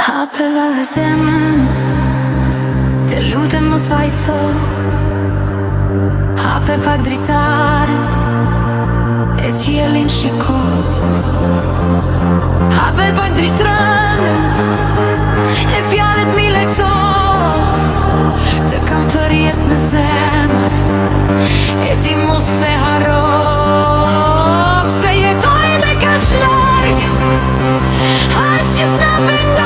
Hapeva zemrën, te lutem mos vajto. Hape pak dritaren, e qiellin shiko. Hape pak dritrënën, e fjallet mi lekso. Të kam për jetë në zemër, e ti mos se harro. Pse jetoj me kaq larg, as që s'na pengon.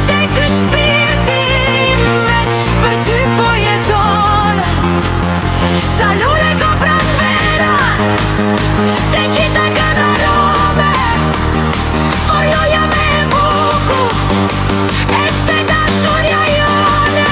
Se ky shpirti veç për ty po jeton. Sa lule ka pran vera, te gjitha kanë arome. Por loja me e buku, este dashuria jone.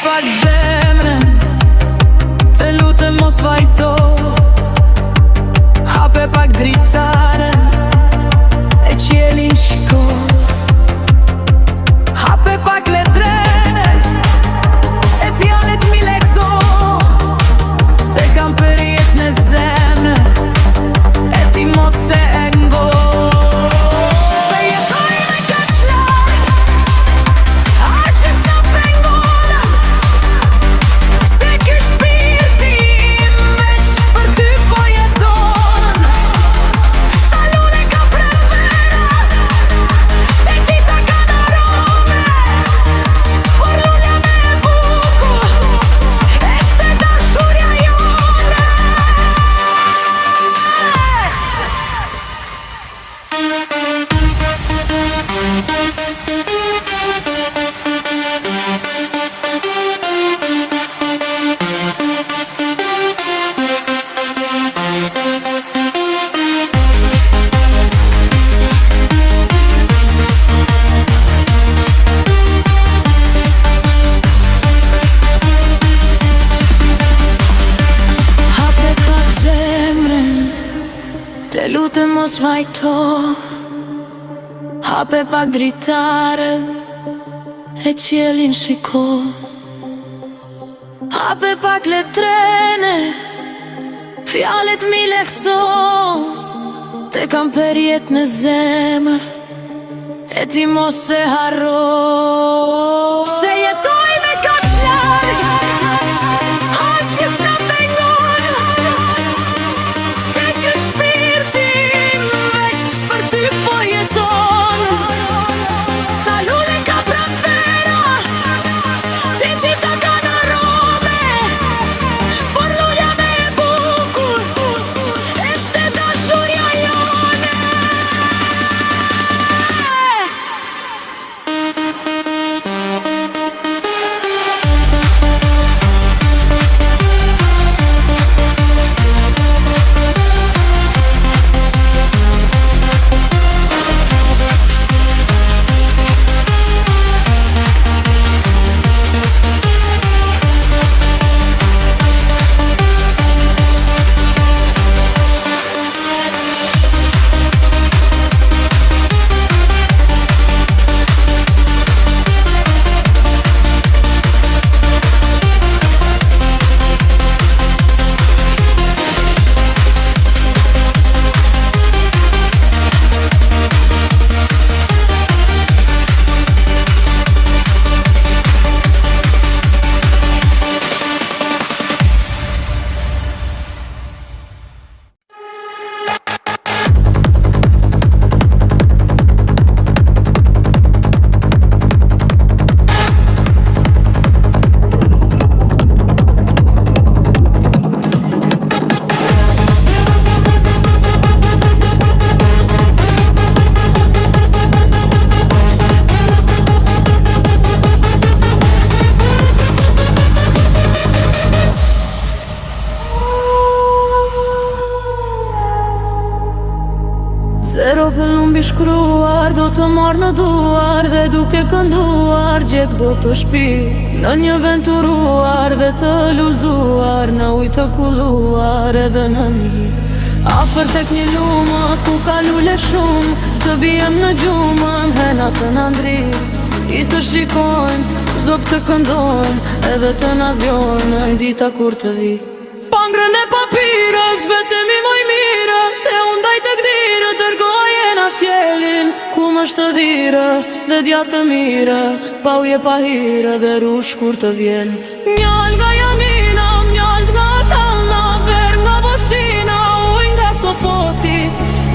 Pak zemrën, te lutem mos vajto. Hape pak dritaren, e qiellin shiko. Hape pak letrene, e fjallet mi lekso. Te kam për jetë në zemrën, e ti mos se e ngo. Se jetoj me kaq larg, as që s'na pengon. Te lutem mos vajto. Hape pak dritaren, e qiellin shiko. Hape pak letrene, fjallet mi lekso. Te kam për jetë në zemër, e ti mos se harro. Pse jetoj me kaq larg, as që s'na pengon. Se ky shpirti veç për ty po jeton. Sa lule ka pran vera, te gjitha kanë arome. Por luja me e bukur, este dashuria jone. të marrë në duar dhe duke kënduar gjek do të shpi në një venturuar dhe të lullzuar në ujë të kulluar edhe në një afer tek një lumë ku ka lule shumë të bijem në gjumën hena të nëndri i të shikojnë zop të këndojnë edhe të nazjojnë në dita kur të vi pangrën e papirës vetemi moj mire se unë daj të gdire dërgoje në sjelin ku më shtë dhire dhe djatë të mire pa uje pa hire dhe rush kur të vjen njall nga jamina, njall nga kalna ver nga boshtina uj nga sopoti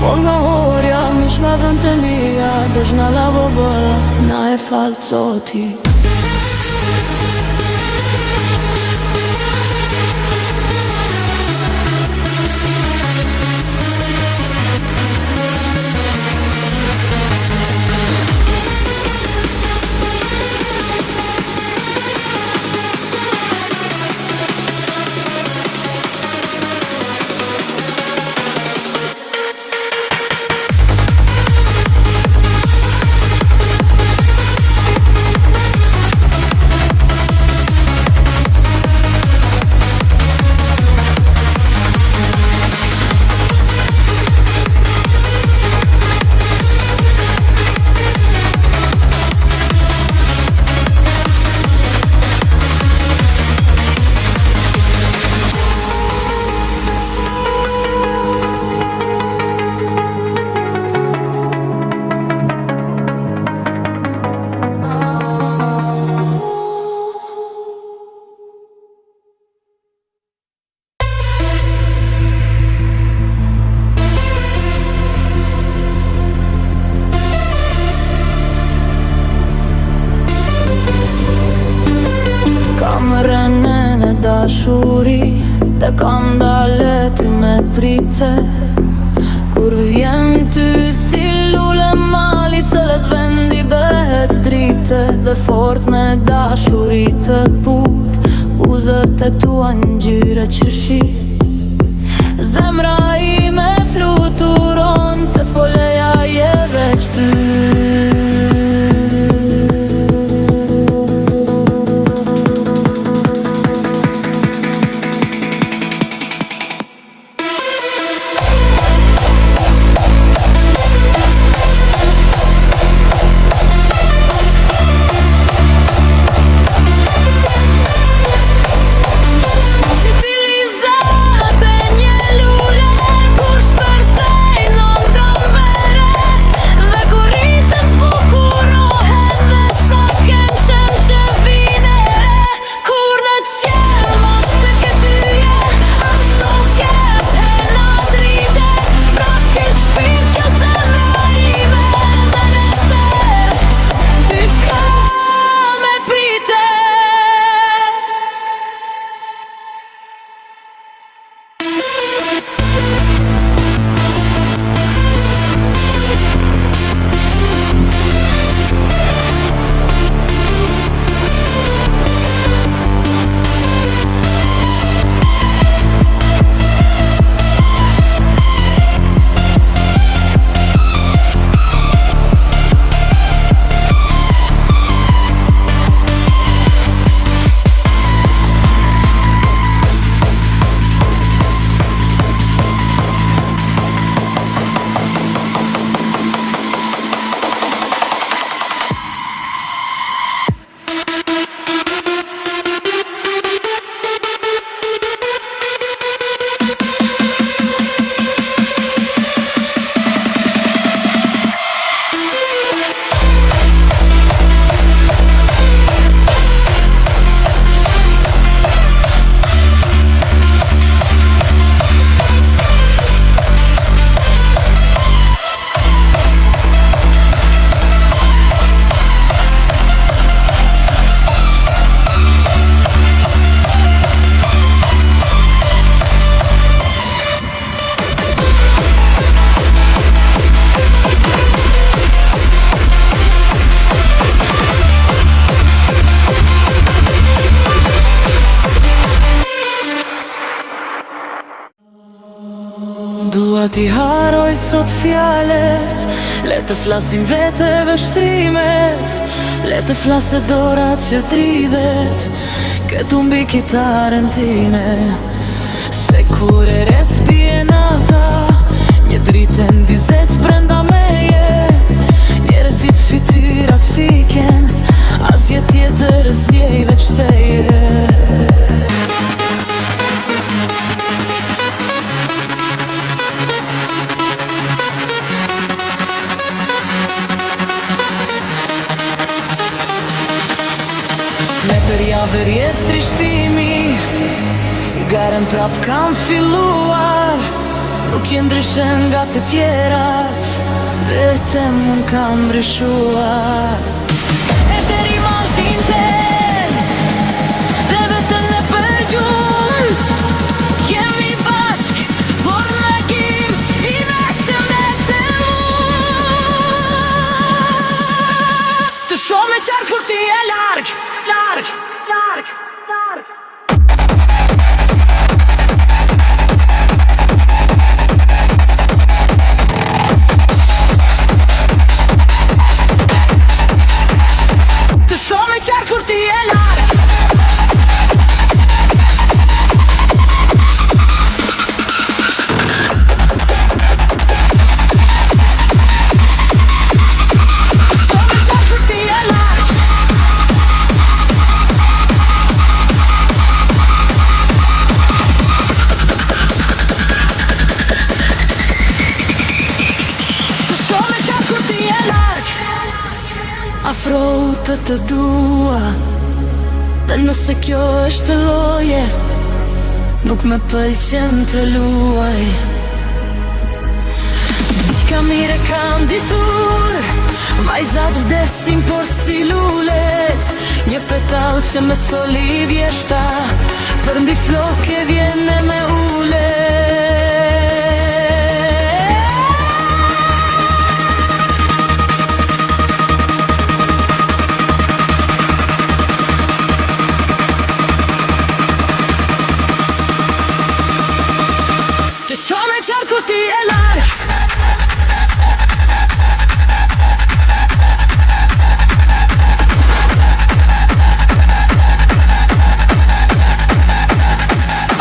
po nga horja, mish nga dhën të mija dësh nga lavo bëlla na e falë coti Rënën e dashuri dhe kam dale ty me prite kur vjen ty si lule mali cëllet vendi behet drite dhe fort me dashuri të put uzët e tua ngjyre që shi zemra i me fluturon se foleja je veç ty Dhe kur rritë Dua t'i haroj sot fjalet, le të flasin veteve shtrimet, le të flase dorat që dridhet, këtu mbi kitaren time. Se kur e ret bie nata, një dritë ndizet brenda meje, njerëzit fytyrat fiken, asje tjetër s'njej veç teje. Me për javë rjedh trishtimi, cigaren prap kam filluar, nuk je ndryshe nga të tjerat, vetëm unë kam rishuar. E të rimos intent, dhe vetën e përgjum, jemi bashk, por në kim, i vetëm dhe të mu. Të shoh me qartë kur ti e larg, larg, larg, larg. Të shoh me qartë kur ti e larg. Afro të dua, dhe nëse kjo është loje, nuk me pëlqen të luaj. Diqka mire kam ditur, vajzat vdesin por si lulet, një petall që me soli vjeshta, për mbi floke vjene me ule. Të shoh me qartë kur ti e larg.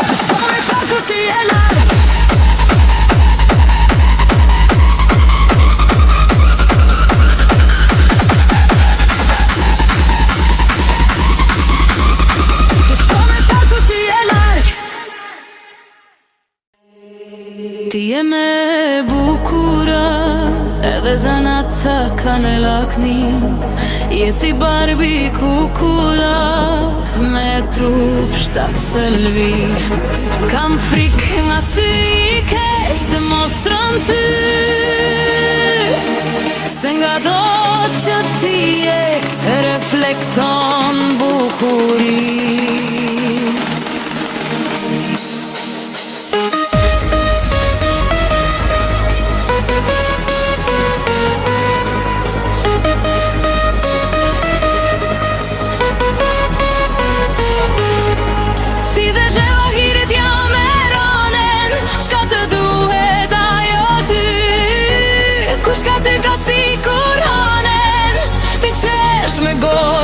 Të shoh me qartë kur ti e larg. Të shoh me qartë kur ti e larg. Ti je me bukura, edhe zanat të kanë lakmi, je si Barbie kukula, me trup shtatë selvi. Kam frikë nga sy i keq të mostrën ty, se nga do që ti e këtë reflekton bukuri. Kush ka ty ka si Kur'anen, ti qesh me go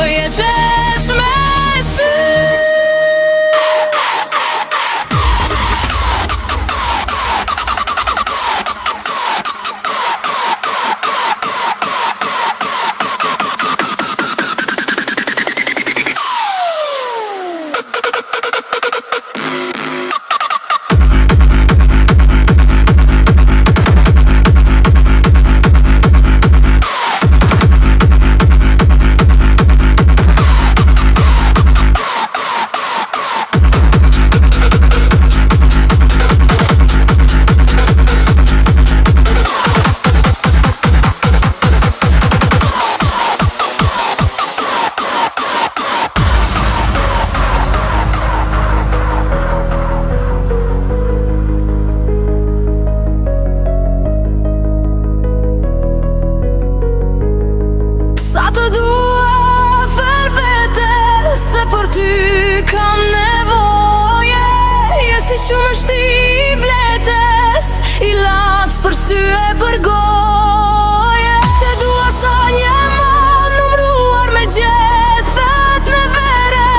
sy e përgoje. Te dua sa një mod numruar me gjethet në vere.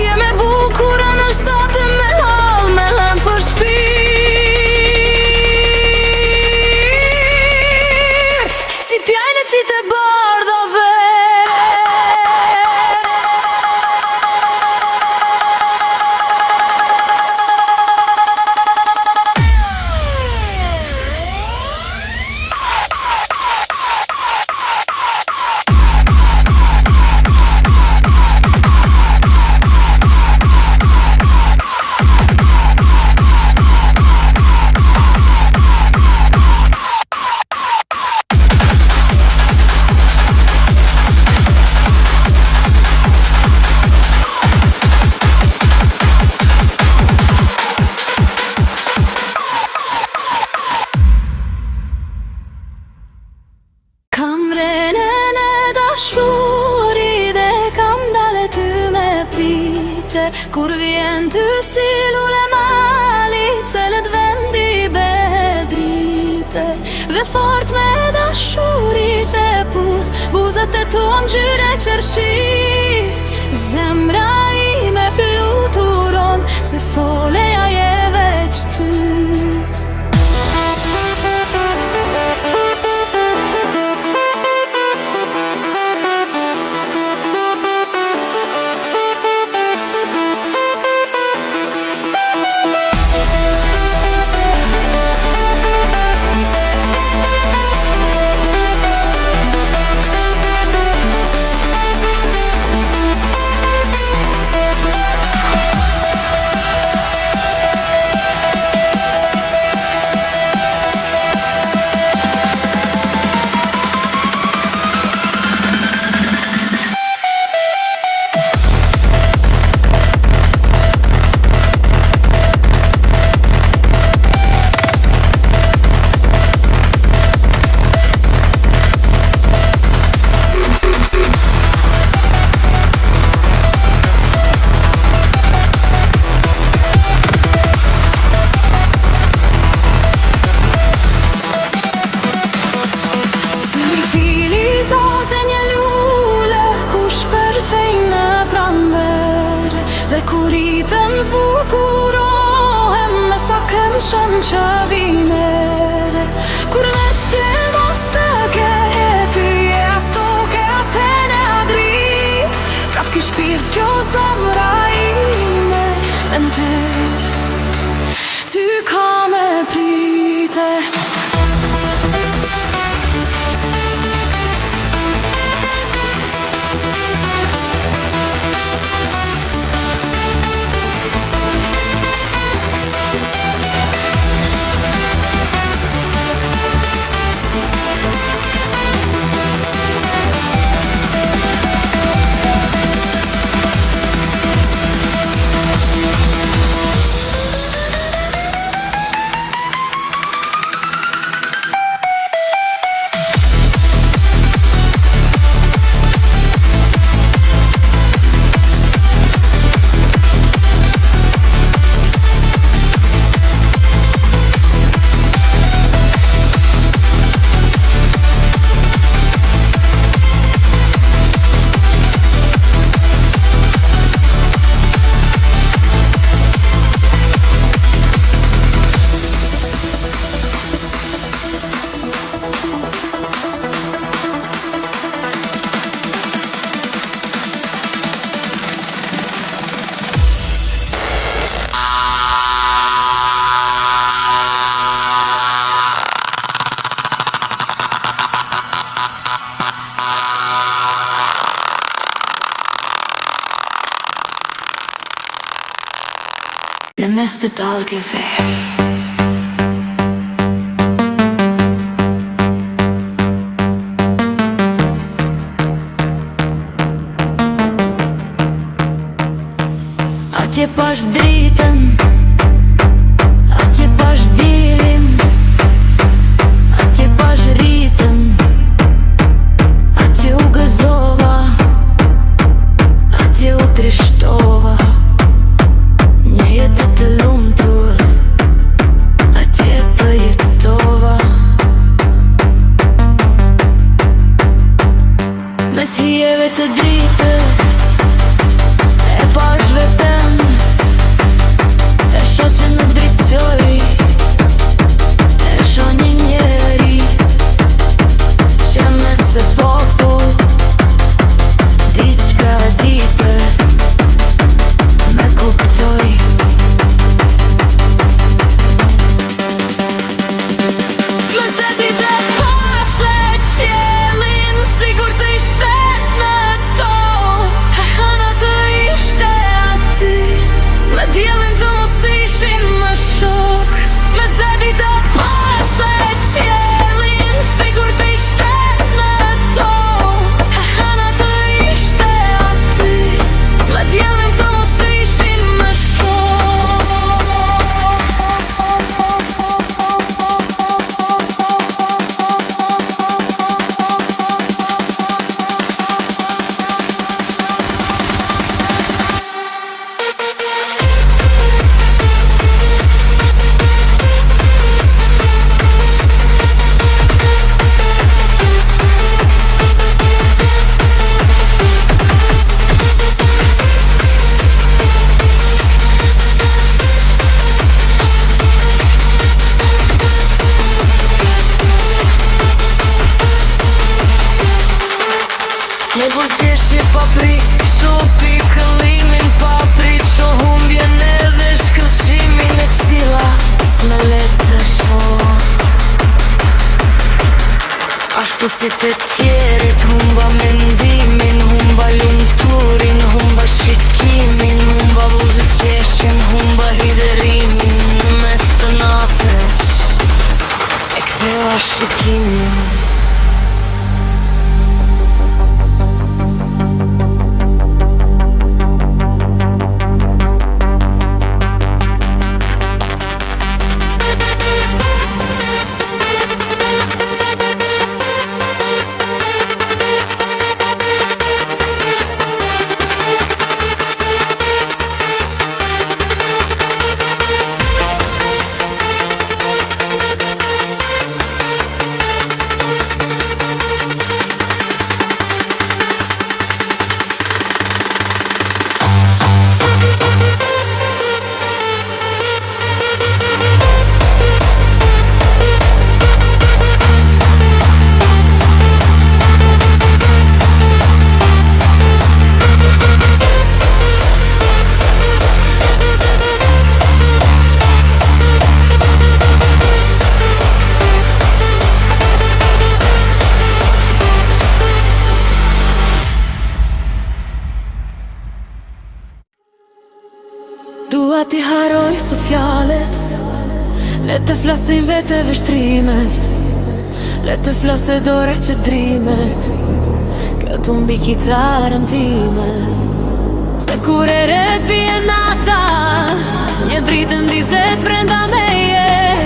Je me bukura në shtatë me hall, me lem për shpirt. Si pjajnë si të bardhave. Kam renen e dashuri dhe kam dale ty me prite. Kur vjen ty si lule mali, celet vendi bedrite. Dhe fort me dashurit e put, buzët e ton gjyre qërshi. Zemra ime fluturon, se foleja je veç ty. Kuritën zbukurohem në sakën shën që vinere. Kur me që mos të ke ty e as toke as hene adrit. Prap ky shpirt kjo zemra ime, dhe në ter ty ka me prite. Në mes të dalgeve atje pash dritën, atje pash dilin, atje pash rritën, atje u gëzova, atje u trishtova. Një jetë të lumtur, atje përjetova. ashtu si të tjerit. Humba mendimin, humba lumturin, humba shikimin, humba buzës qeshin, humba hiderimin. Në mes të natës e ktheva shikimin. Dua t'i haroj sot fjallet, le të flasin vete vështrimet, le të flase dore që drimet, këtu mbi kitarën time. Se kur e ret bie nata, një dritë ndizet brenda meje,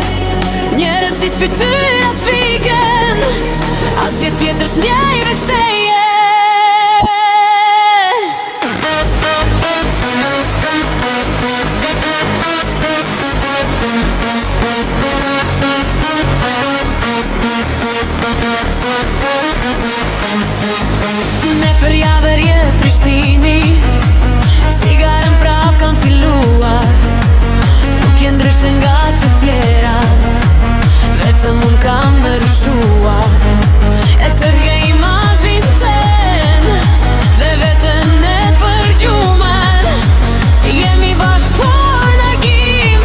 njerëzit fytyrat fiken, asje tjetër s'ndjej veç teje. Me për javër jetë trishtini, cigarën prap kanë filluar, nuk je ndryshe nga të tjerat, vetëm unë kam me ryshuar. E tërge imazhin ten, dhe vetën e përgjumen, jemi bashkë por në gjim,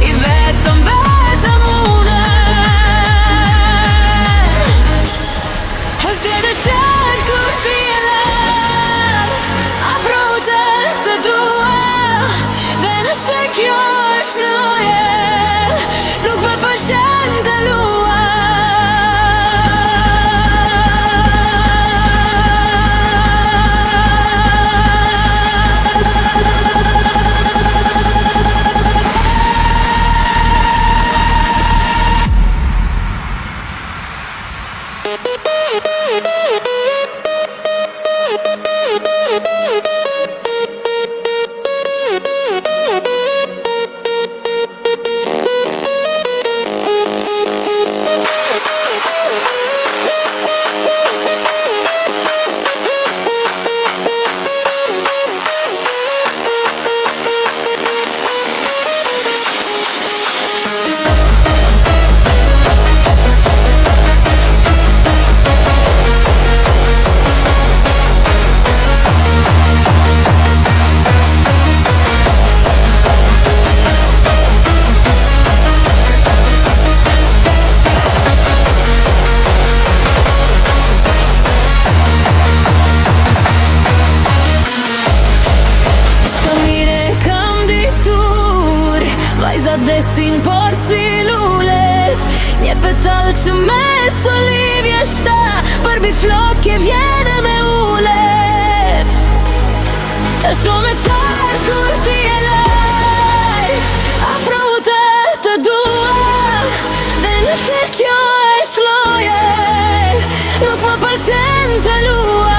i vetëm une. Hëzde në qërë kur t'i e lër, afrote të dua, dhe nëse kjo është loje, nuk me pëlqen të lua. Vajzat desin por si lulet, një petallë që me soli vjeshta, për biflok e vjene me ulet. Të shumë e qartë kur ti e laj, afrote të dua, dhe nëse kjo është loje, nuk më pëlqen të lua.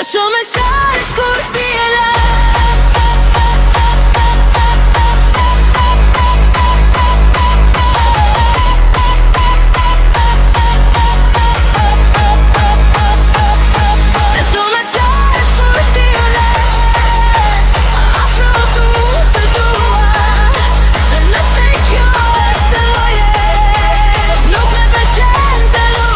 Shumë e qartë kur ti e laj. Nuk me pëlqen të lua.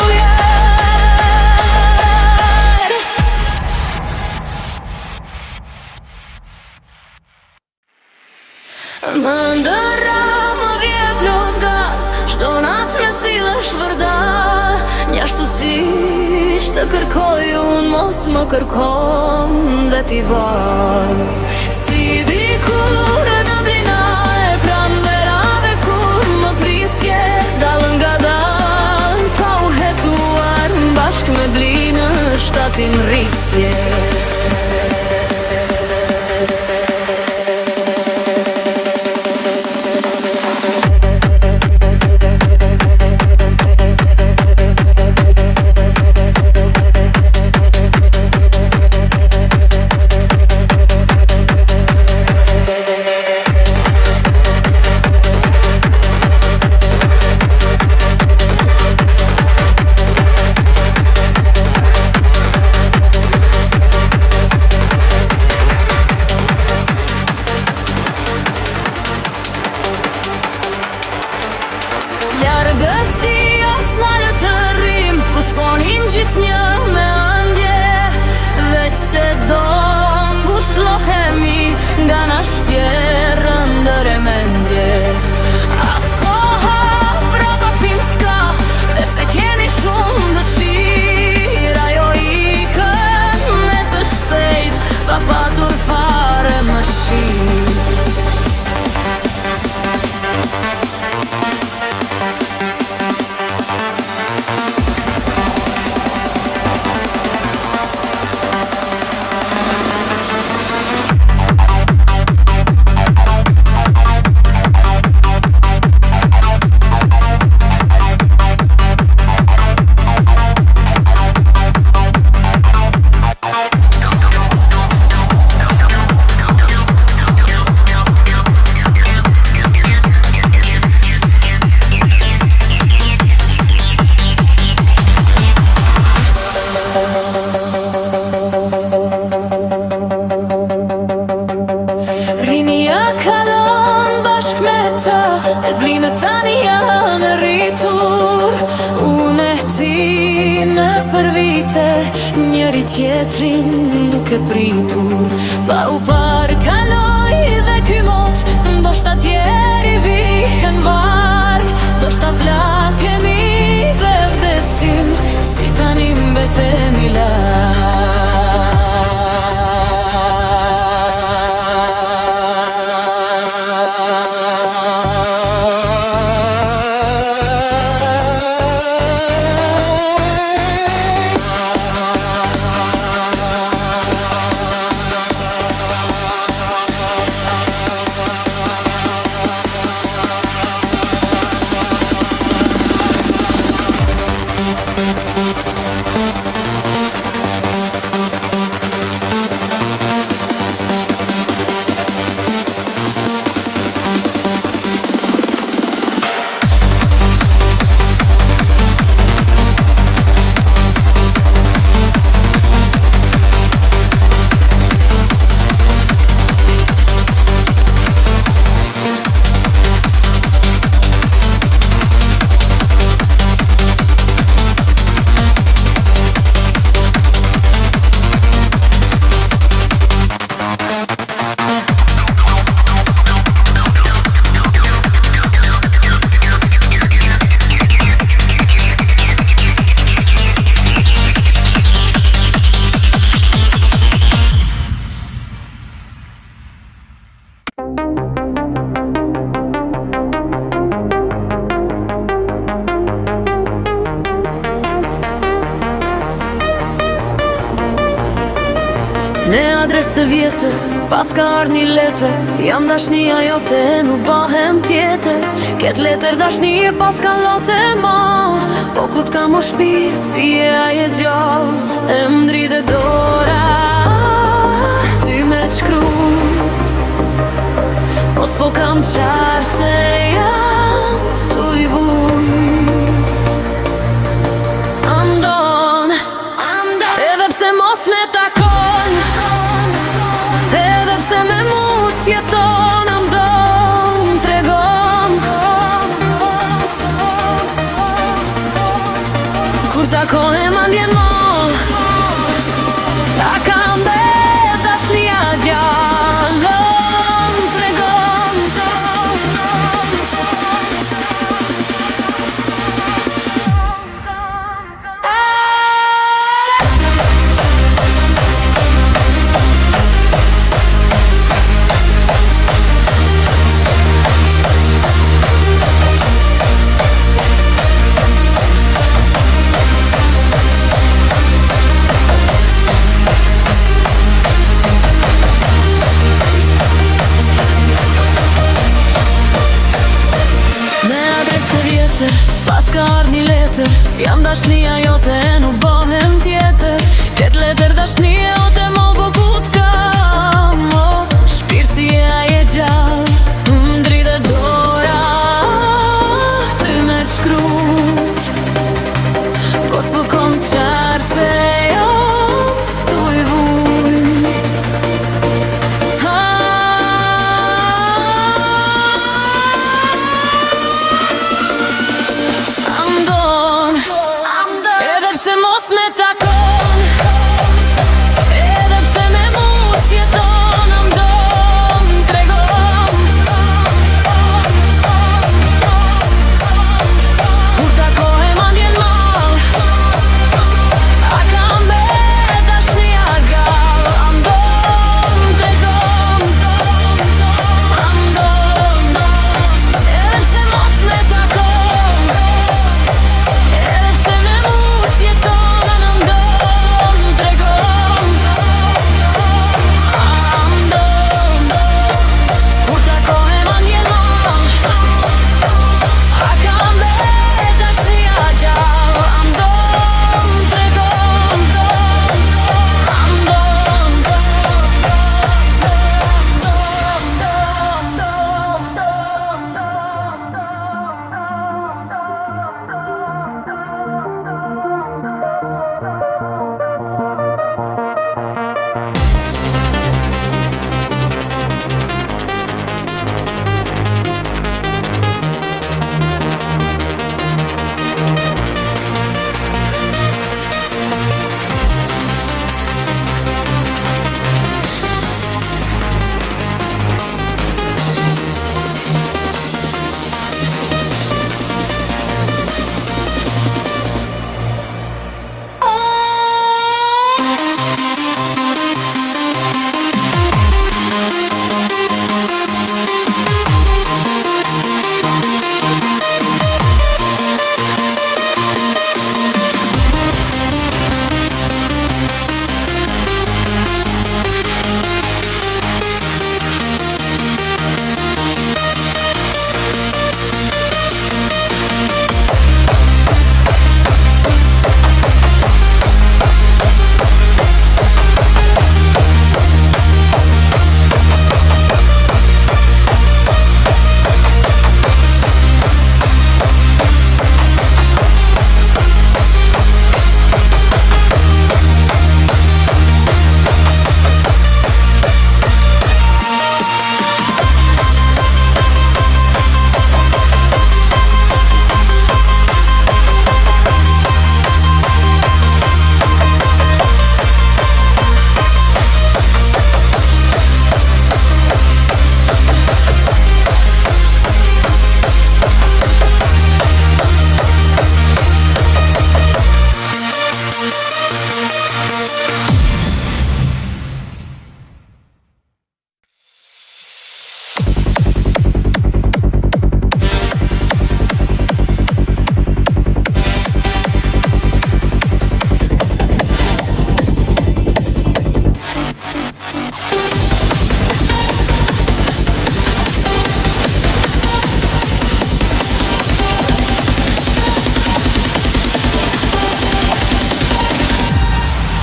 Më ndëra më vje plot gaz, çdo natë me sillesh vërdal. Njashtu si të kërkoj unë, mos më kërkom dhe t'i val. Si dikur në blina e pranverave kur më prisje, dal nga dal pa u hetuar, bashk me blinë shtatin rrisje. Largësia s'nalë të rrim, ku shkonin gjithnjë me ëndje. Veç se do ngushlohemi nga na shpjerë ndër e mendje. As koha prapa tim s'ka, dhe se keni shumë dëshira, jo ikën me të shpejt, pa patur fare më shqit. E blinë tani janë rritur, unë e ti në për vite, njëri tjetrin duke pritur. Pa u parë kaloj dhe ky mot, ndoshta tjeri vihen varg, ndoshta plakemi dhe vdesim, si tani mbetemi Në adres të vjetër, pas ka ardh një letër, jam dashnia jote, nuk bahem tjetër. Ket letër dashnie pas ka lote ma, po ku t'ka më shpirë, si e aje gjallë. E mdride dora, ty me t'shkrut, po s'po kam qarë se jam tu i vujt. Andon, edhe pse mos me takon, edhe pse me mus jeton, andon, tregom. Kur takohem andjen mol, ta kam dhe dashnia gjallën, tregom. dashnia jote nuk bohem tjetër. Ket letër dashnia jote mo po ku t'kam, shpirt si e aje gjallë, drite dora ty me t'shkru, po s'po kom qarë se jam tu i vuj. Andon, edhe pse mos me takon, edhe pse me mos jeton, andon, tregon. Kur takohem andjen mal, a kam bet dashnia gall, andon, tregon. Andon, edhe pse mos me takon, edhe pse me mos jeton, andon, tregon. Andon, kur takohem andjen mal, a kam bet dashnia gjall, andon, tregon.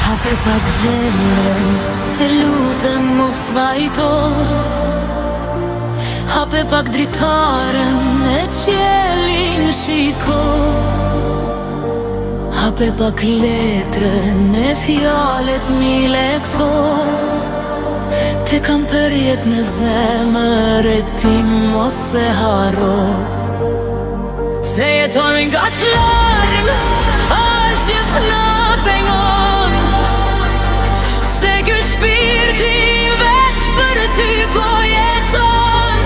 Hape pak zemrën, të lutem mos vajto. Hape pak dritaren e qiellin shiko. Hape pak letrën e fjalet mi lekso. Te kam përjet në zemër e ti mos e haro. Se jeton nga qlarm, është jes në pengon. Se ky shpirti veç për ty po jeton.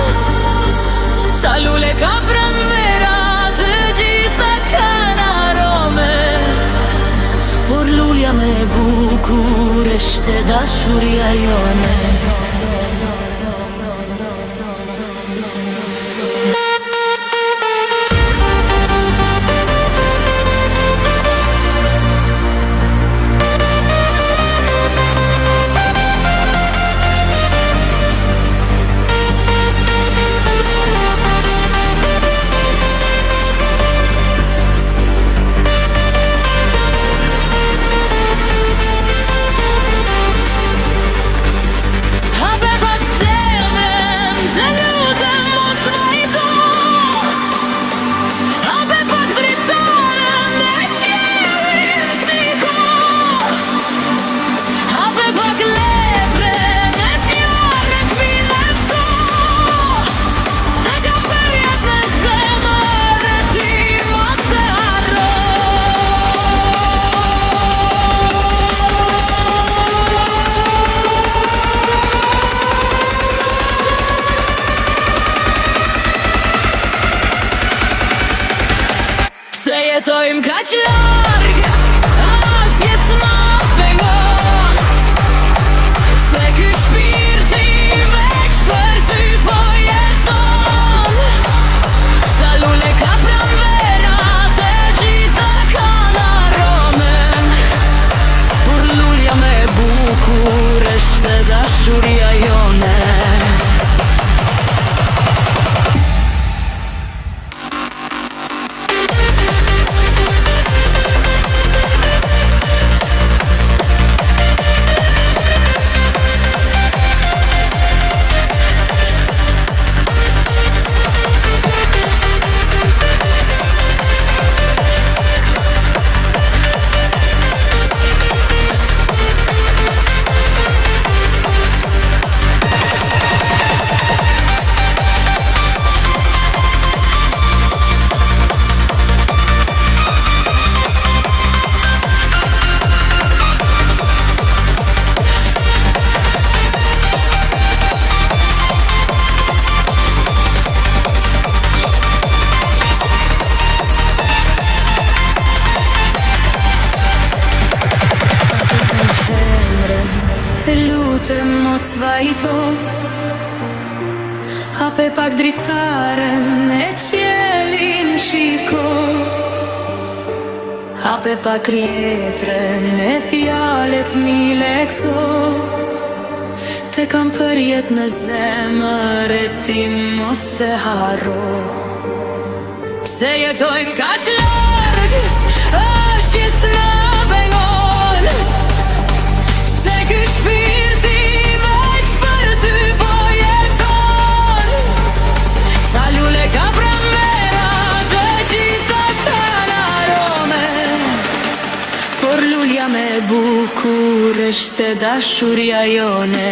Sa lule ka pranvera, të gjitha kanë arome. Por lulja me bukur është dashuria jone. mos vajto. Hape pak dritaren e qielin shiko. Hape pak rjetren e fjalet mi lekso. Te kam përjet në zemër e ti mos se harro. Se jetojmë kaq larg, është që s'na pengon. Se ky shpirti veç për ty po jeton. Sa lule ka pramera, të gjitha kanë arome. Por lulja me bukur është dashuria jone.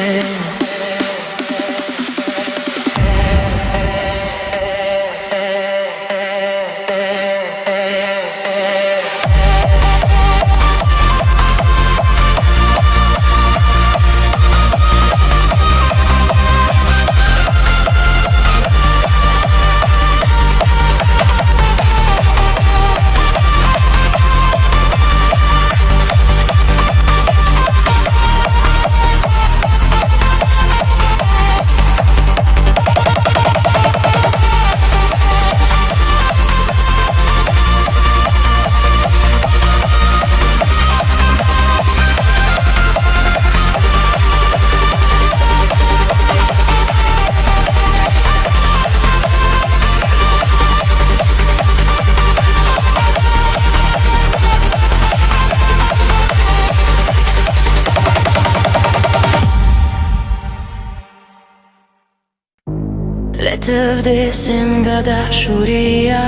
Le të vdesim nga dashuria,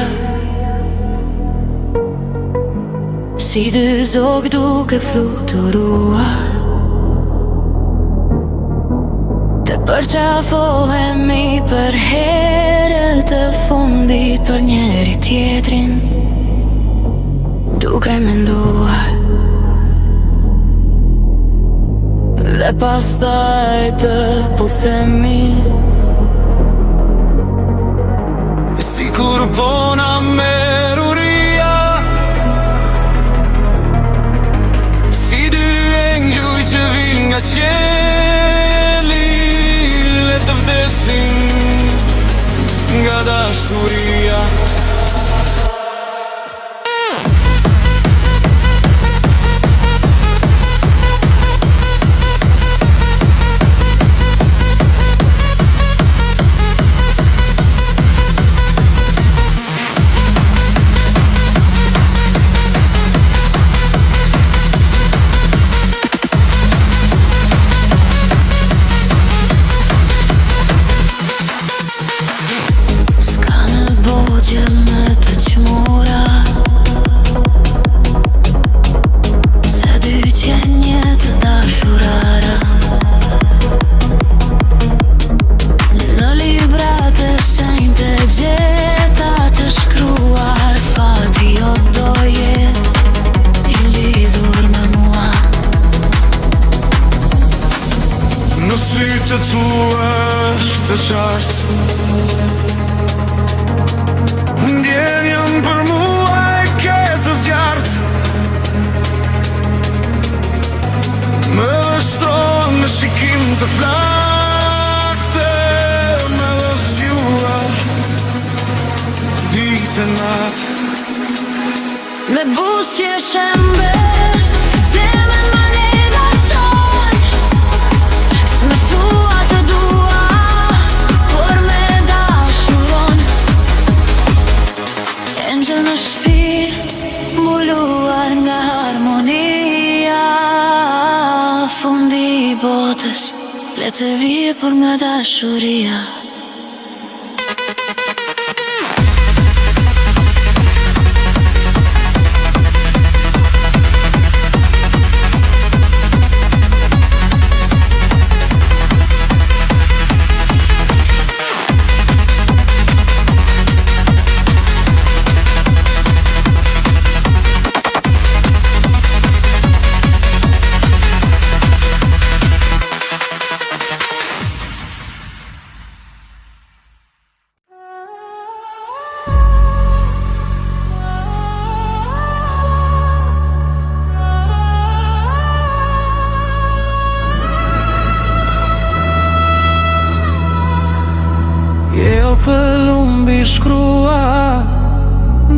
si dy zog duke fluturuar. Të përqafohemi për herët e fundit për njeri tjetrin, duke menduar. Dhe pastaj të puthemi, sikur po na meruria, si dy engjuj që vil nga qeli. Le të vdesim nga dashuria. Në sytë tu është qartë, ndjenjën për mua e ketë zjartë. Më vështron në shikim të flakte, me dhe zjuar ditë e natë. Me busje shembe, zemën më legaton. S'me thua të dua, por me dashuron. Engjël në shpirt, mbuluar nga harmonia. Fundi i botës, le të vijë por nga dashuria. pëllumbi shkrua,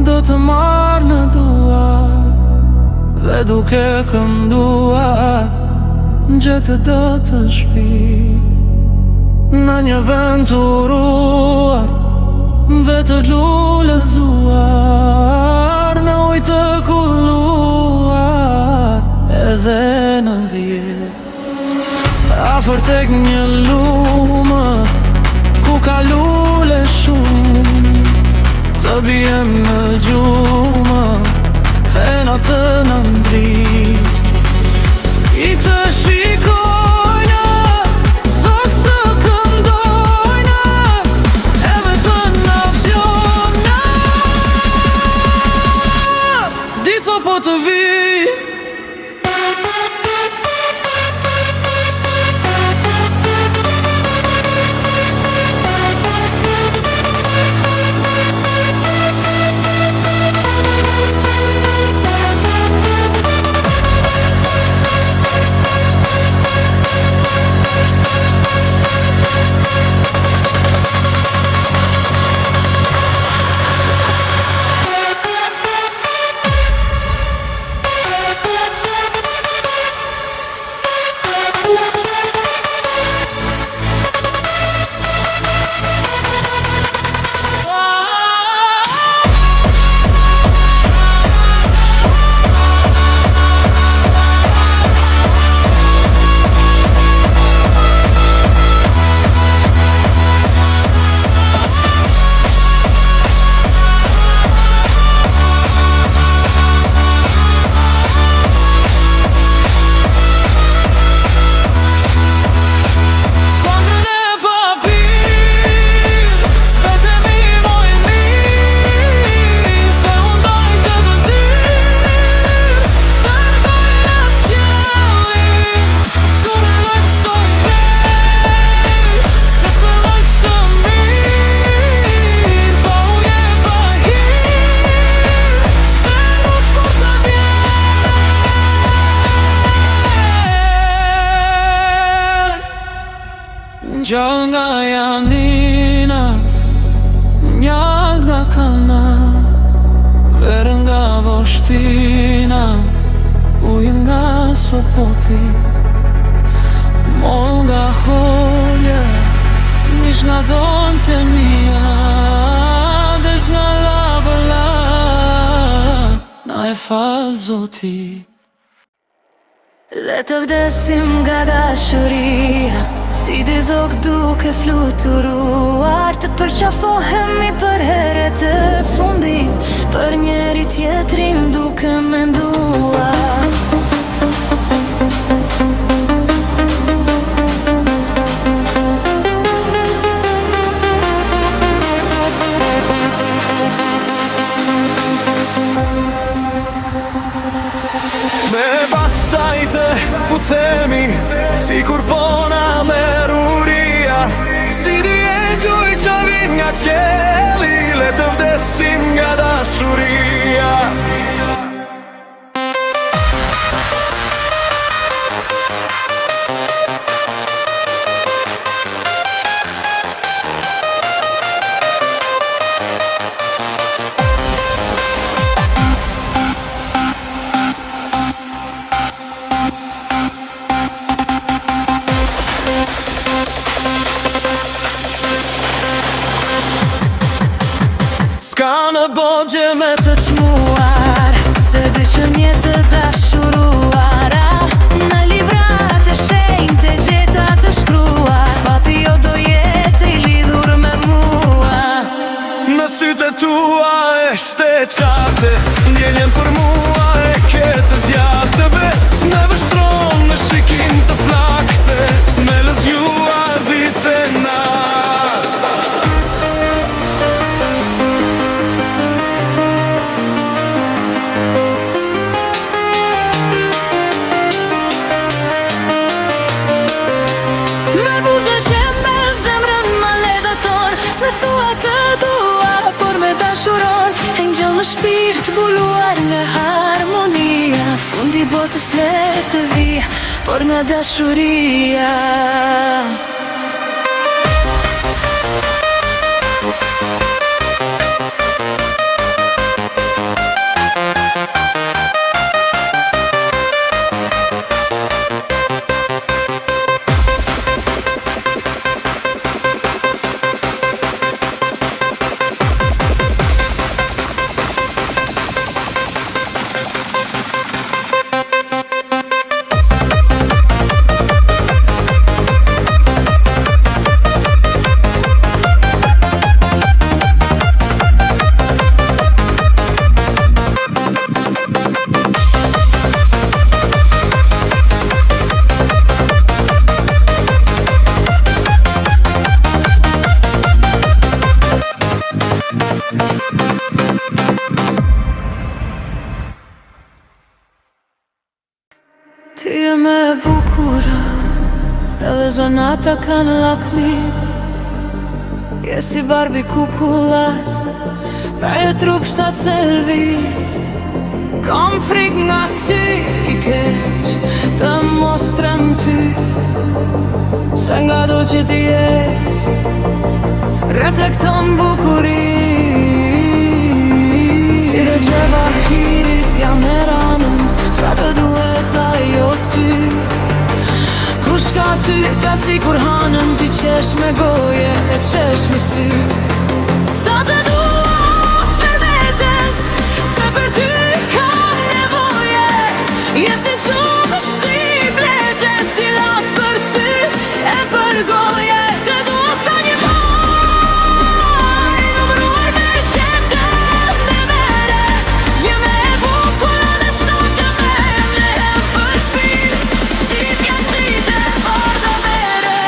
do të marrë në dua, dhe duke këndua, gjetë do të shpi në një vend të uruar, dhe të lullëzuar në ujë të kulluar, edhe në vjet afër tek një lumë ku ka lule shumë, të bijem në gjumë e në të nëndrit, i të shikojnë, zog të këndojnë, edhe të navzjona, dito po të vi. Gjall nga Janina, njall nga Kana, verë nga Voshtina, ujë nga Sopoti, moll nga Holja, mish nga dhonte mia, desh nga Lavëlla, na e fal Zoti. Dhe të vdesim nga dashuria, si dy zog duke fluturuar, të përqafohemi për herët e fundit, për njeri tjetrin duke menduar. Me bastajte pu themi, si kur pona me ruria, si di e gjuj që vin nga qeli, le të vdesim nga dashuria. Ska në bogje me të Qmuar, se dy qënje të dashuruara, në librat e shenjtë të gjeta të shkruar, fati jo do jetë i lidhur me mua. në sytë tua eshte qarte, ndjenjen për mua e ketë zjarë vet, me vështron në shikim të flakte, me lëzjuar dite natë. Me buzë që mbel zemrën ma ledhaton, s'me thua të dua, por me dashuron, engjëll në shpirt buluar nga harmonia, fundi botës le të vi, por nga dashuria. Zanata kanë lakmi, je si Barbie kukullat, me e trup shtatë selvi. Kam frik nga sy i keq, të mostrem ty, se nga do që ti ec, reflekton bukuri. Ti dhe gjeva hirit jam e ranën, s'ka të duhet ajo ty. Kush ka ty, ka si kur hanën, ti qesh me goje e qesh me sy. Sa të dua për vetes, se për ty kam nevoje. Je si qumë shtiplete, si las për sy e për goje. Të dua sa një maj, numruar me qete dhe mere. Jeme e bukura dhe shtoke me mlehem për shpirë, si pjacite ordo vere.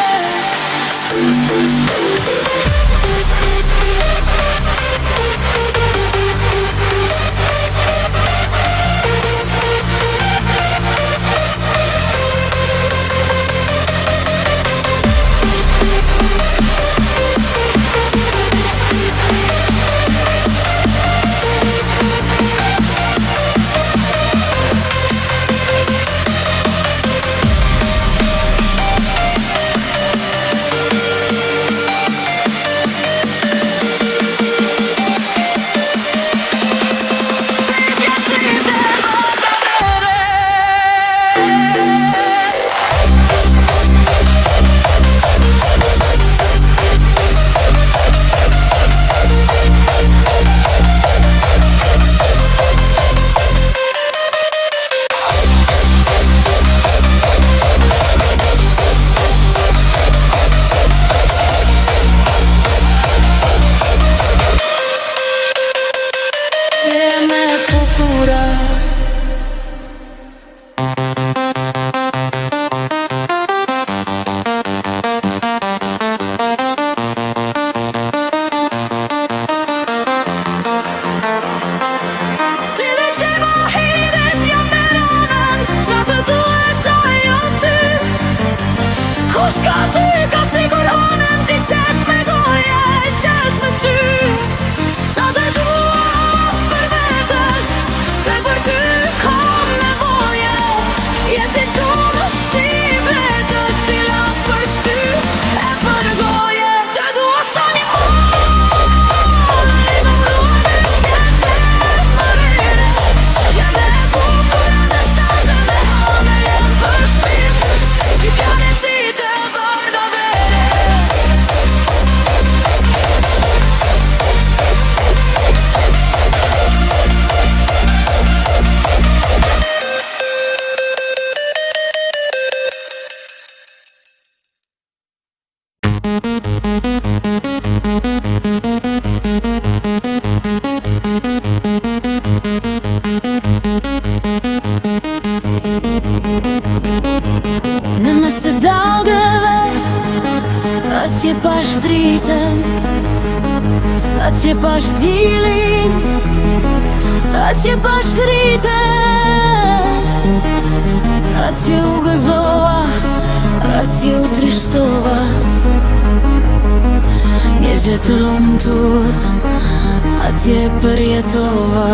Në mes të dalgëve, atje pash dritën, atje pash dilin, atje pash rritën. Atje u gëzova, atje u trishtova, një gjë të lumtur, atje përjetova.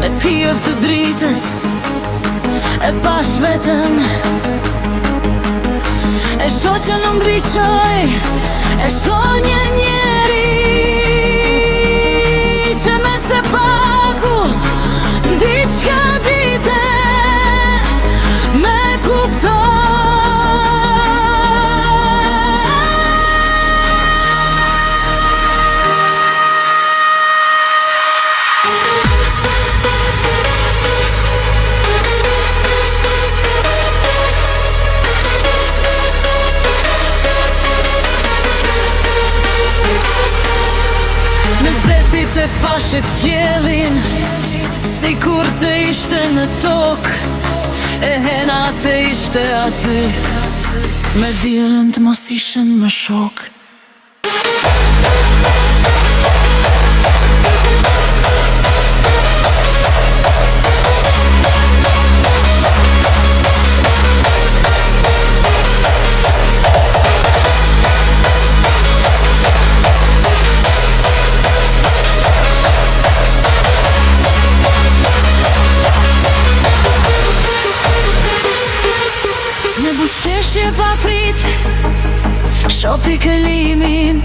Mes hijet të dritës e pash vetën, e shoh që nuk ngriqoj, e shoh një njeri që me se paku diçka dite me kuptoj. Të pashet qjelin, si kur të ishte në tokë, e hena të ishte aty, me diellin të mos ishen më shok. shopi këllimin,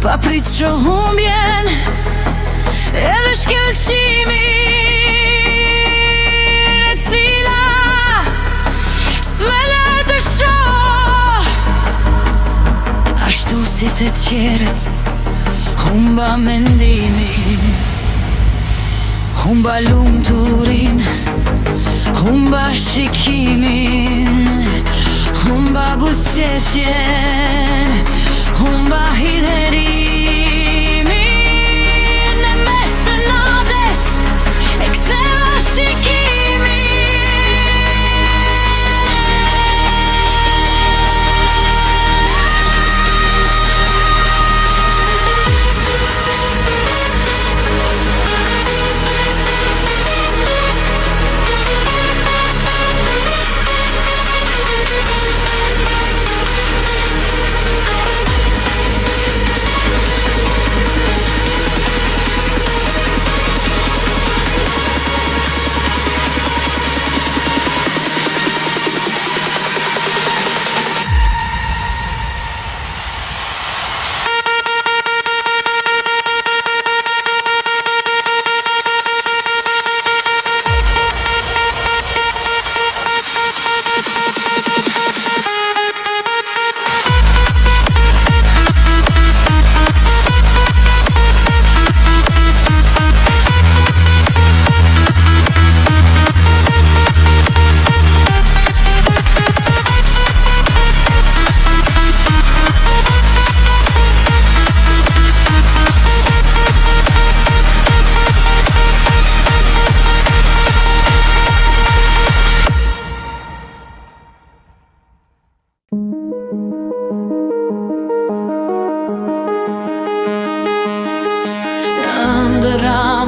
pa prit që humbjen edhe shkëlqimin e cila s'velet të shoh. Ashtu si të tjerët humba mendimin, humba lumturin, humba shikimin, humba buzëqeshjen, humba hidherimin. Në mes të natës e ktheva shikimin.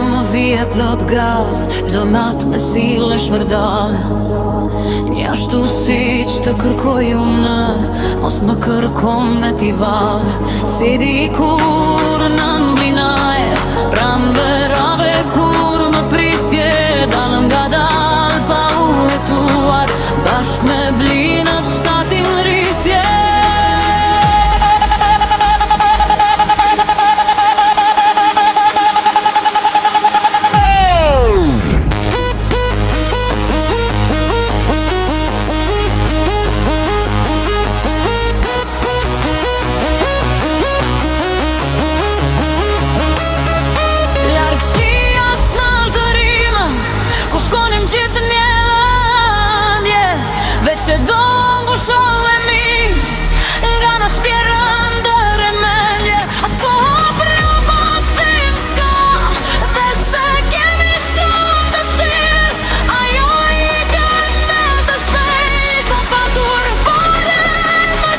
Më vije plot gaz, çdo natë me sillë shvërdal. Një ashtu si që të kërkoj unë, mos më kërkon me t'i val. Si dikur në mblinaje, pram verave kur më prisje, dalëm nga dal pa u hetuar, bashk me blinat shtatin rrisje. Që do ngushove mi nga në shpjerën dërë mendje. As koha për u këthim s'ka, dhe se kemi shumë dëshirë. Ajo i kënë të shpejt, po patur fare më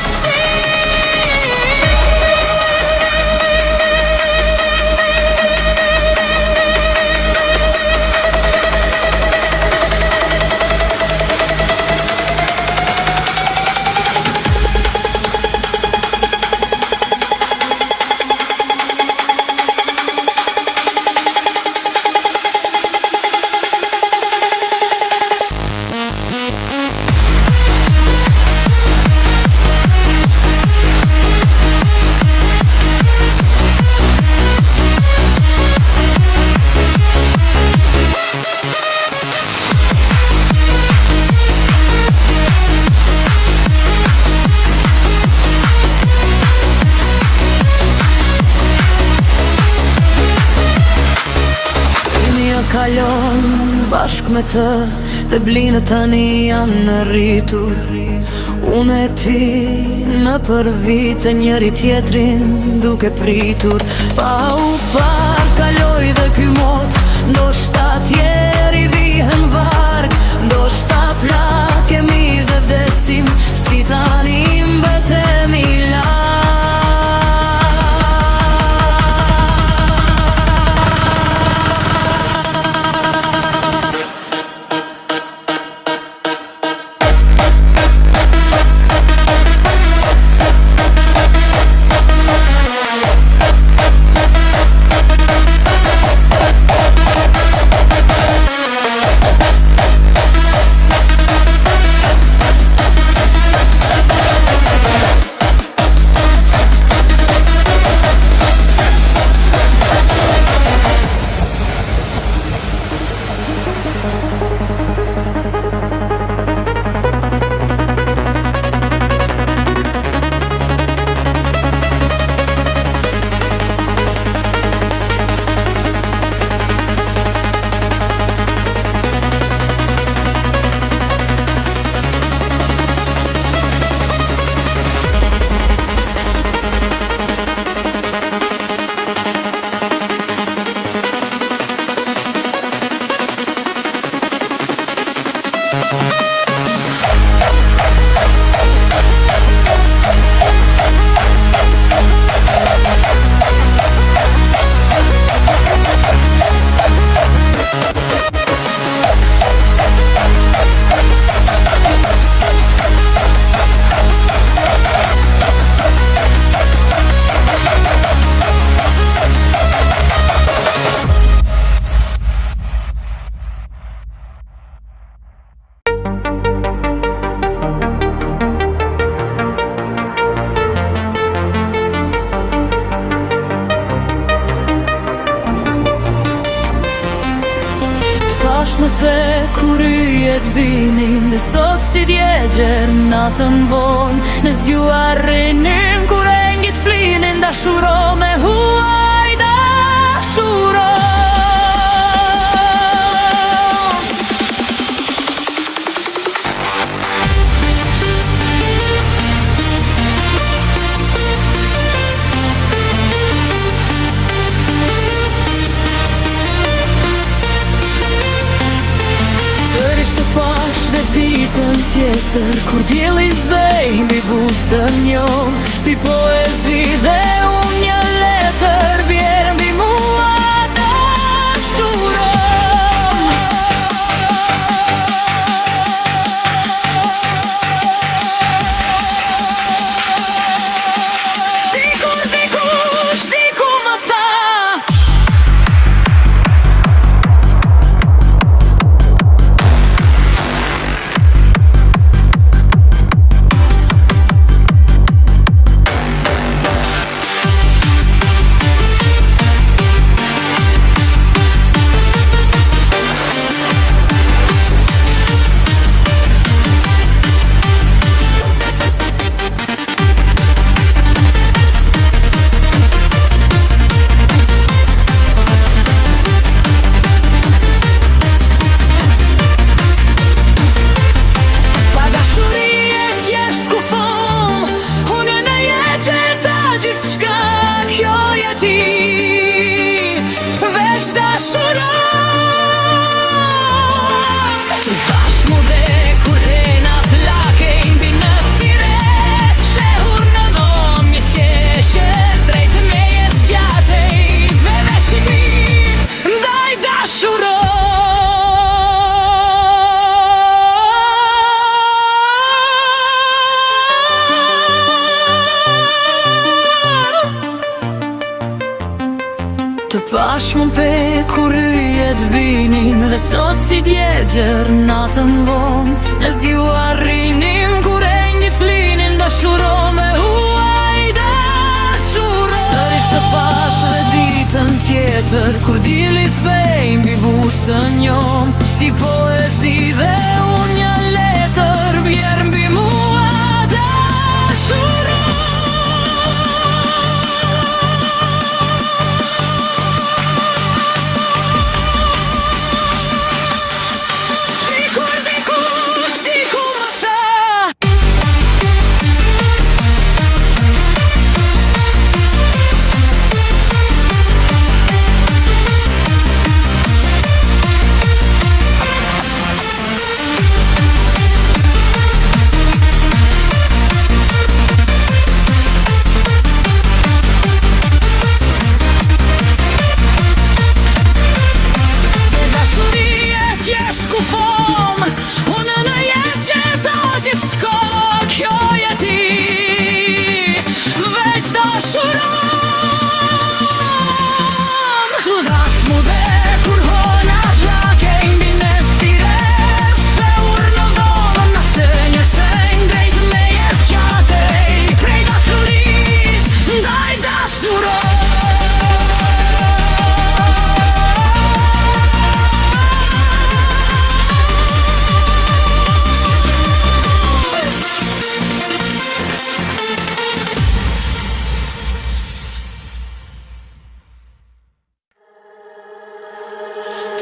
kalon bashk me të, dhe blinët tani janë në rritur. Unë e ti në për vite njëri tjetrin duke pritur. Pa u par kaloj dhe ky mot, ndoshta tjeri vihen varg, ndoshta plak e mi dhe vdesim, si tani mbetemi larg. kur yjet binin dhe sot si djegjer natën vonë. Në zju arrinim kur engjit flinin, dashuro me huaj, dashuro. Dhe ditën tjetër kur dielli zbej mbi buzën jon, ti poezi dhe unë një letër bjerë mbi mua dashuro. Dikush, diku më tha të pash më pe kur yjet binin dhe sot si djegjer natën vonë. Në zju arrinim kur engjit flinin, dashuro me huaj, dashuro. Sërish të pash dhe ditën tjetër kur dielli zbej mbi buzën jon, ti poezi dhe unë një letër bjerë mbi mua dashuro.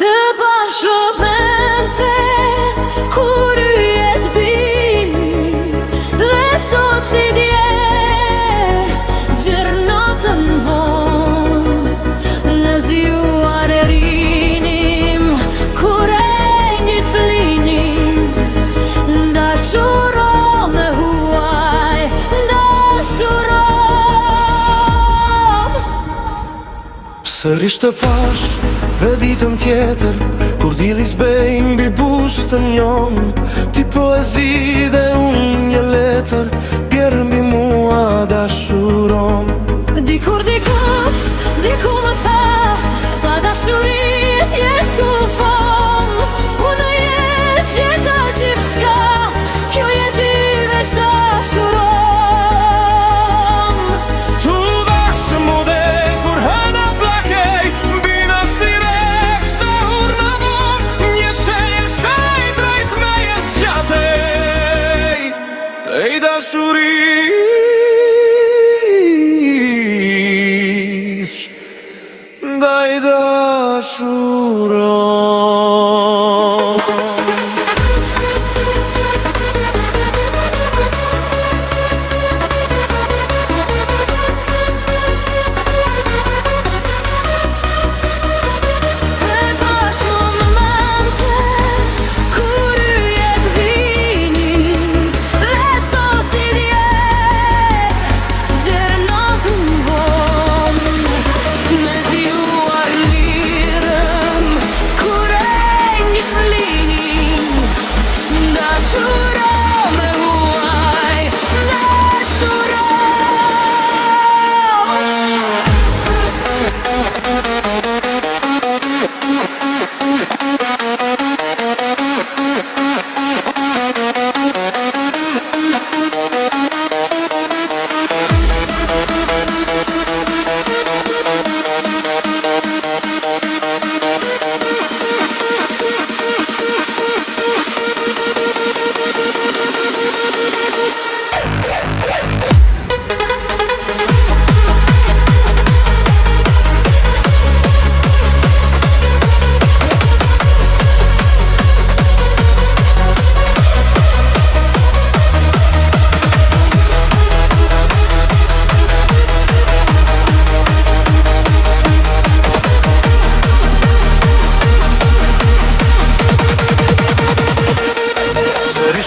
Të bashkëmente kur yjet binin dhe sot si djegjer natën vonë. Në zju arrinim kur engjit flinin, dashuro me huaj, dashuro. Sërish të pash dhe ditën tjetër kur dielli zbej mbi buzën jon, ti poezi dhe unë një letër bjerë mbi mua dashuro. Dikush, diku më tha, pa dashurit jesh kufon. Unë jetë gjeta gjithçka, kjo jeti veç dashuron. Tu dashëm mu dhe kur hëna plakej, bina si ref, shahur në dhom, një shenjë dashurisë ndaj dashuron.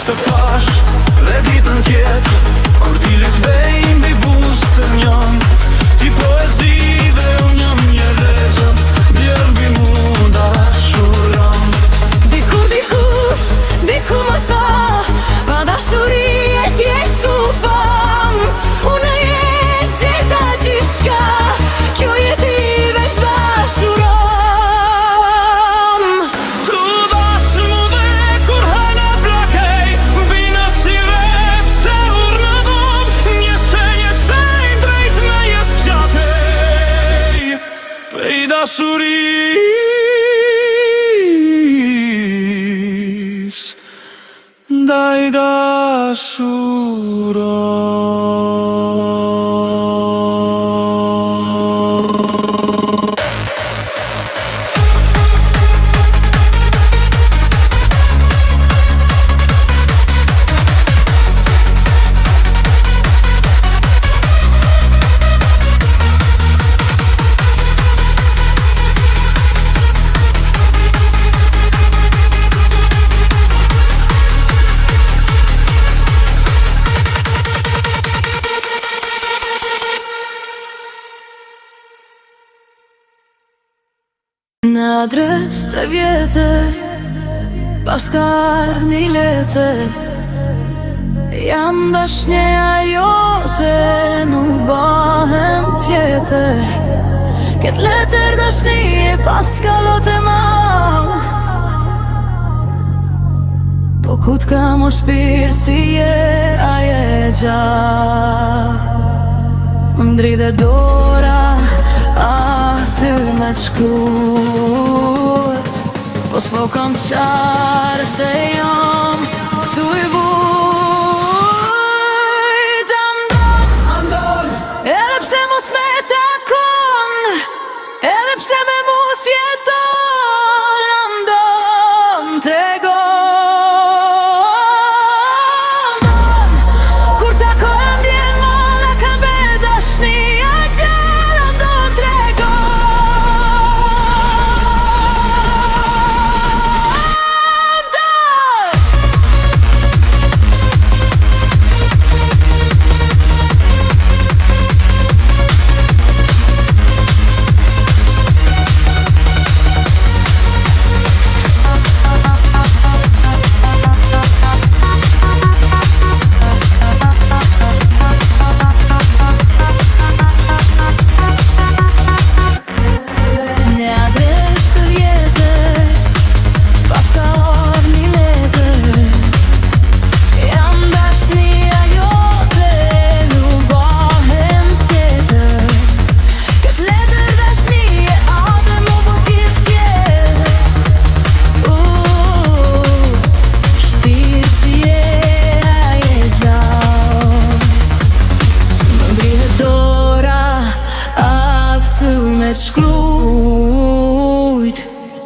Të pash dhe ditën tjetë kur ti lisbej mbi buzë të njën, ti poezive unë jam një legjend, bjerë mbi mu dashuron. Dikur dikush, diku më tha, pa dashuri e t'jesh tu fam. Unë jetë gjitha gjithçka, kjo jeti veç dashuron. Dashurisë ndaj dashuron. Në adres të vjetër, pas ka një letër, jam dashnjeja jote, nuk bahem tjetër. Ket letër dashnije pas ka lote mal, po ku t'ka mo shpirë si je aje gjallë. Më ndridhe dora aty me t'shkrut, po s'po kam qarë se jam tu i vujt. Andon, edhe pse mos me takon, edhe pse me mos jeton. Andon, tregon, kur takon djen mola ka be dashnia gjallë. Andon, tregon.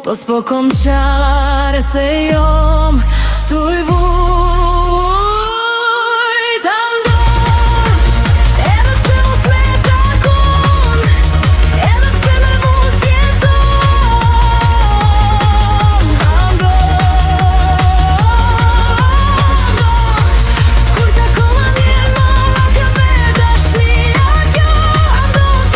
Po s'po kom qare se jom tu i vujt andon. Edhe pse mos me takon, edhe pse me mos jeton andon. Kur takon ma mirë ma ka me dashnia kjo andon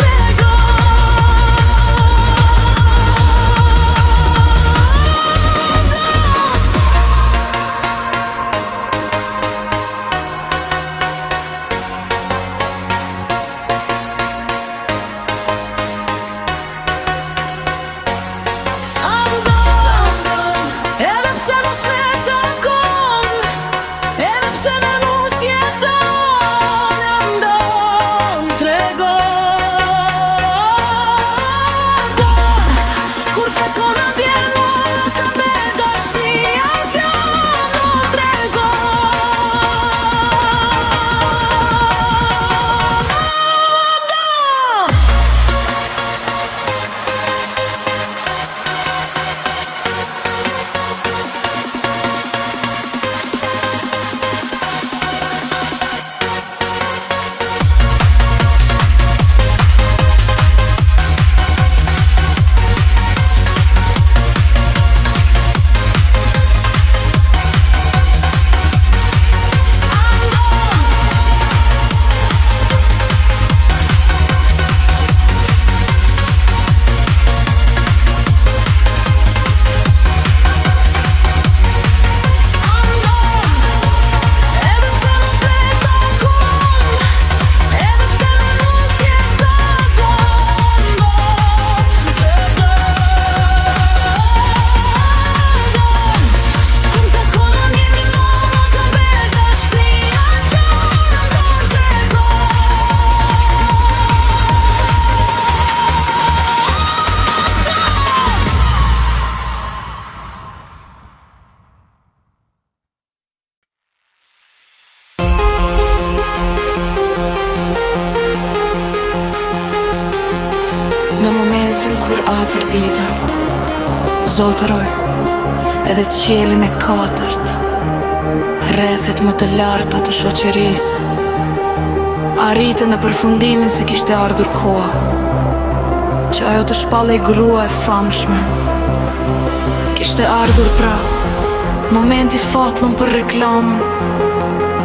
në momentin kur afër dita zotëroj edhe qiellin e katërt, rrethet më të larta të shoqërisë, arritën në përfundimin se kishte ardhur koha që ajo të shpallej grua e famshme. Kishte ardhur pra momenti fatllëm për reklamën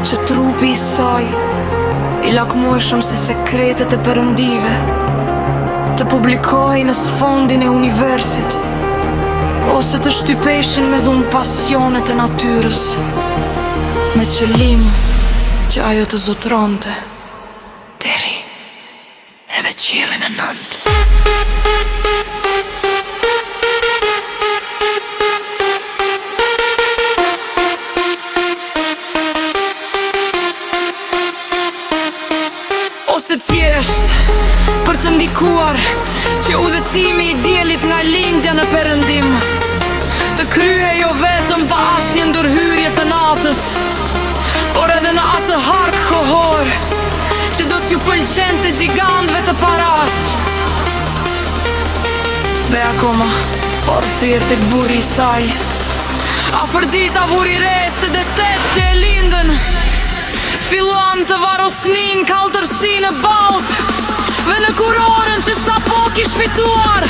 që trupi i saj i lakmueshëm si sekretet e perëndive të publikohej në sfondin e universit, ose të shtypeshin me dhunë pasionet e natyrës, me qëllim që ajo të zotronte deri edhe qiellin e nëntë. Ose thjesht për të ndikuar që udhëtimi i diellit nga lindja në perëndim të kryhej jo vetëm pa asnjë ndërhyrje të natës, por edhe në atë hark kohor që do t'ju pëlqente gjigantëve të paras. Dhe akoma, por thirr tek burri i saj, afër dita vuri re se dhe tet që e lindën filluan të varosnin kaltërsinë e baltë, dhe në kurorën që sa po kish fituar,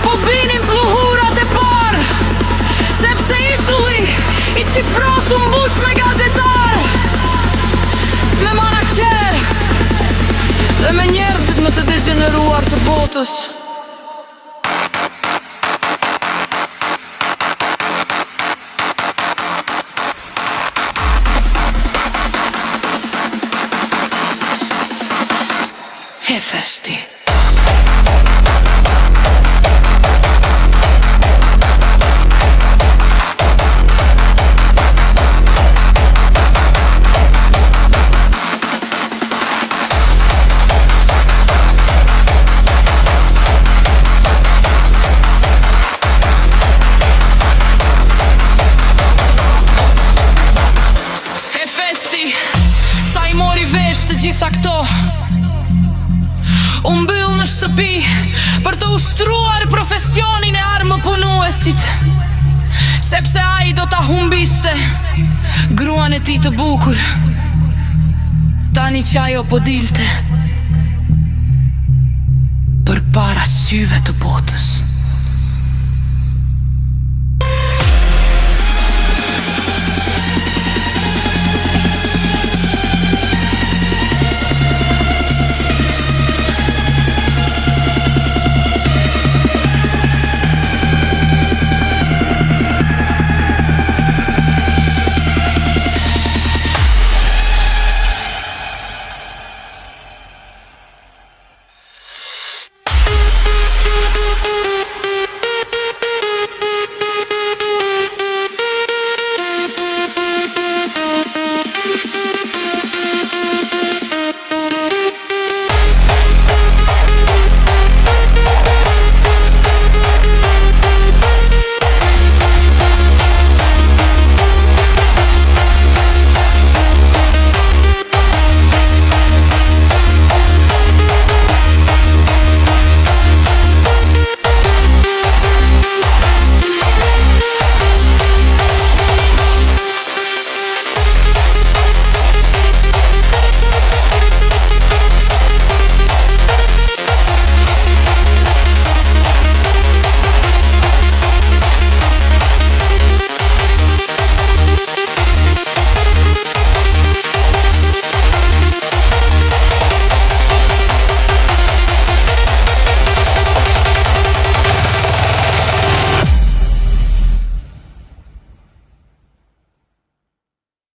po binin pluhurat e parë, sepse ishulli i Qipros u mbush me gazetar, me manaqer dhe me njerëzit më të degeneruar të botës. Hefesti. Hefesti, sa i mori vesh të gjitha këto, U mbyll në shtëpi për të ushtruar profesionin e armëpunuesit, sepse ai do ta humbiste gruan e tij të bukur, tani që ajo po dilte përpara syve të botës.